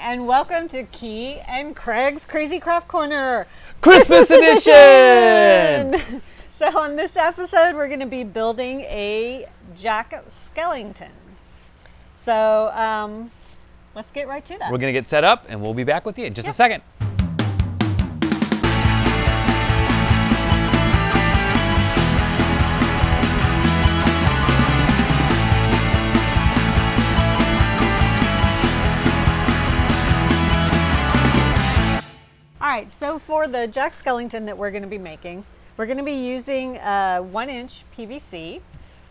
and welcome to Key and Craig's Crazy Craft Corner Christmas edition! So on this episode, we're going to be building a Jack Skellington. So let's get right to that. We're going to get set up and we'll be back with you in just a second. All right, so for the Jack Skellington that we're going to be making, we're going to be using 1-inch PVC.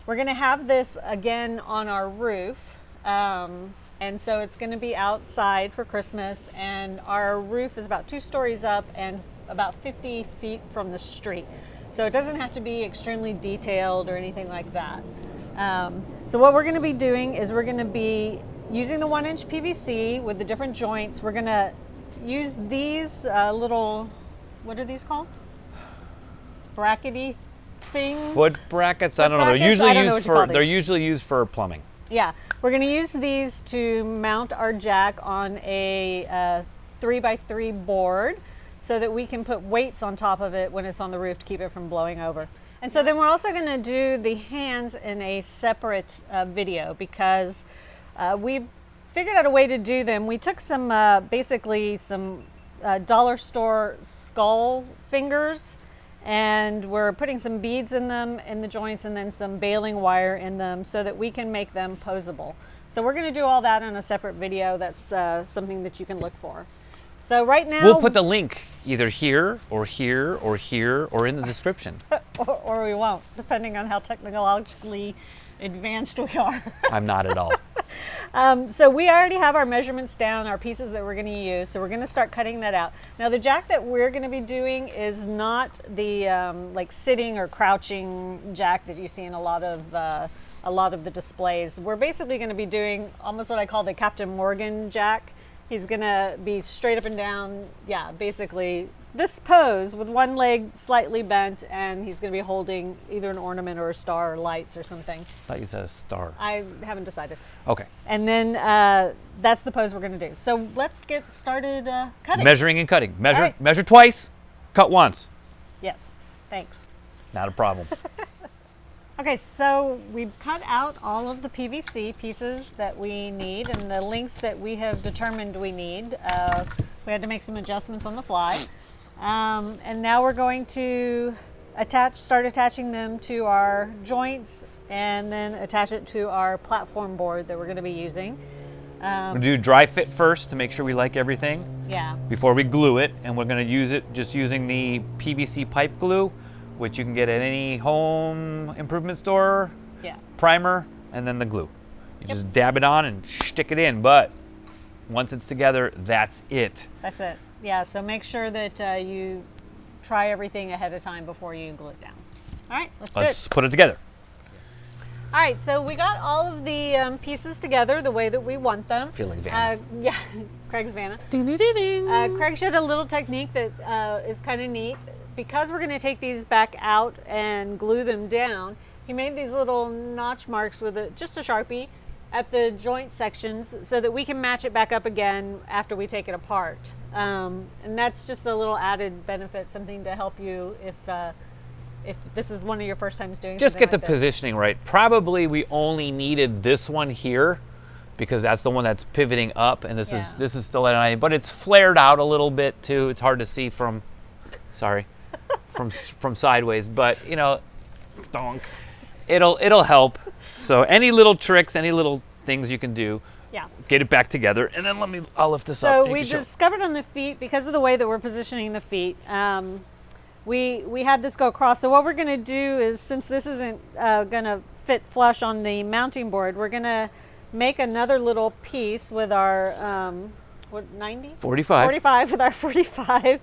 We're going to have this again on our roof, and so it's going to be outside for Christmas, and our roof is about 2 stories up and about 50 feet from the street. So it doesn't have to be extremely detailed or anything like that. So what we're going to be doing is we're going to be using the 1-inch PVC with the different joints. We're going to use these little, what are these called? Brackety things? Foot brackets? I don't know. They're usually used for plumbing. Yeah, we're going to use these to mount our jack on a 3x3 board so that we can put weights on top of it when it's on the roof to keep it from blowing over. And so then we're also going to do the hands in a separate video because we figured out a way to do them. We took some basically some dollar store skull fingers, and we're putting some beads in them in the joints and then some baling wire in them so that we can make them posable. So we're going to do all that in a separate video. That's something that you can look for. So right now we'll put the link either here or here or here or in the description. or we won't, depending on how technologically advanced we are. I'm not at all. So we already have our measurements down, our pieces that we're going to use. So we're going to start cutting that out. Now the jack that we're going to be doing is not the like sitting or crouching jack that you see in a lot of the displays. We're basically going to be doing almost what I call the Captain Morgan jack. He's going to be straight up and down. Yeah, basically this pose with one leg slightly bent, and he's going to be holding either an ornament or a star or lights or something. I thought you said a star. I haven't decided. Okay. And then that's the pose we're going to do. So let's get started cutting. Measuring and cutting. Measure, right. Measure twice, cut once. Yes, thanks. Not a problem. Okay, so we've cut out all of the PVC pieces that we need and the lengths that we have determined we need. We had to make some adjustments on the fly. And now we're going to start attaching them to our joints and then attach it to our platform board that we're going to be using. We're going to do dry fit first to make sure we like everything. Yeah. Before we glue it, and we're going to use it just using the PVC pipe glue, which you can get at any home improvement store. Yeah. Primer, and then the glue. You just dab it on and stick it in, but once it's together, that's it. That's it. Yeah, so make sure that you try everything ahead of time before you glue it down. All right, Let's put it together. All right, so we got all of the pieces together the way that we want them. Feeling Vanna. Yeah, Craig's Vanna. Craig showed a little technique that is kind of neat. Because we're going to take these back out and glue them down, he made these little notch marks with just a Sharpie at the joint sections so that we can match it back up again after we take it apart. And that's just a little added benefit, something to help you if this is one of your first times doing just something get the like this. Positioning right. Probably we only needed this one here because that's the one that's pivoting up, and this is still at an eye, but it's flared out a little bit too. It's hard to see from sideways, but you know, donk. It'll help. So any little tricks, any little things you can do, get it back together, and then I'll lift this up. So we discovered on the feet, because of the way that we're positioning the feet, we had this go across. So what we're going to do is, since this isn't going to fit flush on the mounting board, we're going to make another little piece with our 45 with our 45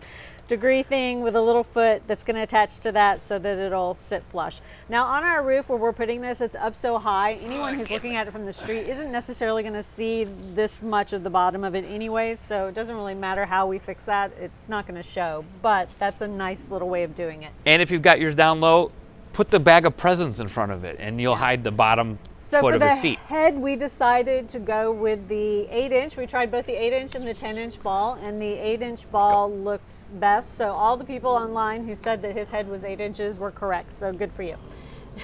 degree thing with a little foot that's going to attach to that so that it'll sit flush. Now on our roof where we're putting this, it's up so high, anyone who's looking at it from the street isn't necessarily going to see this much of the bottom of it anyways, so it doesn't really matter how we fix that. It's not going to show, but that's a nice little way of doing it. And if you've got yours down low, put the bag of presents in front of it, and you'll hide the bottom foot of his feet. So for the head, we decided to go with the 8-inch. We tried both the 8-inch and the 10-inch ball, and the 8-inch ball looked best. So all the people online who said that his head was 8 inches were correct. So good for you.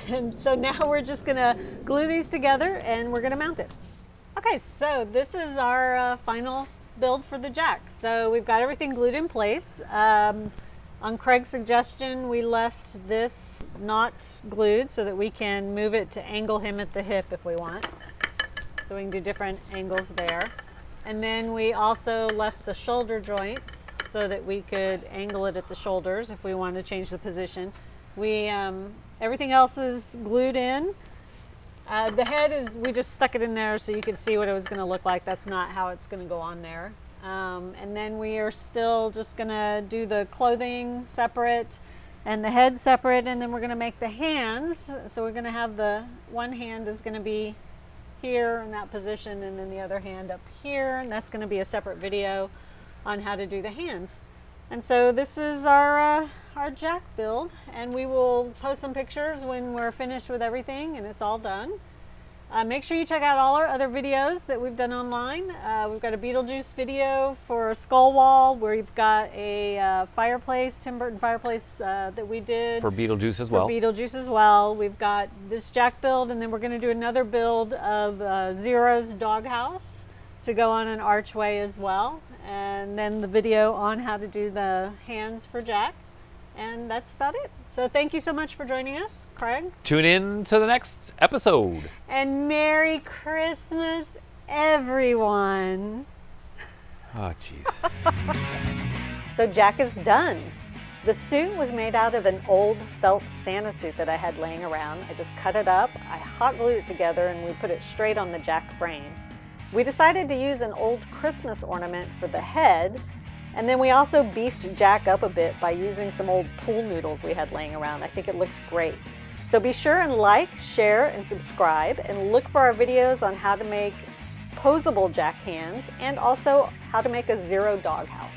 And so now we're just gonna glue these together, and we're gonna mount it. Okay, so this is our final build for the jack. So we've got everything glued in place. On Craig's suggestion, we left this not glued so that we can move it to angle him at the hip if we want. So we can do different angles there. And then we also left the shoulder joints so that we could angle it at the shoulders if we want to change the position. Everything else is glued in. The head we just stuck it in there so you could see what it was going to look like. That's not how it's going to go on there. And then we are still just gonna do the clothing separate and the head separate, and then we're gonna make the hands. So we're gonna have the one hand is gonna be here in that position, and then the other hand up here, and that's gonna be a separate video on how to do the hands. And so this is our jack build, and we will post some pictures when we're finished with everything and it's all done. Make sure you check out all our other videos that we've done online. We've got a Beetlejuice video for a skull wall, where we've got a fireplace, Tim Burton fireplace that we did. For Beetlejuice as well. For Beetlejuice as well. We've got this jack build, and then we're going to do another build of Zero's doghouse to go on an archway as well. And then the video on how to do the hands for Jack. And that's about it. So thank you so much for joining us, Craig. Tune in to the next episode. And Merry Christmas, everyone. Oh, jeez. So Jack is done. The suit was made out of an old felt Santa suit that I had laying around. I just cut it up, I hot glued it together, and we put it straight on the Jack frame. We decided to use an old Christmas ornament for the head. And then we also beefed Jack up a bit by using some old pool noodles we had laying around. I think it looks great. So be sure and like, share, and subscribe, and look for our videos on how to make posable Jack hands and also how to make a Zero doghouse.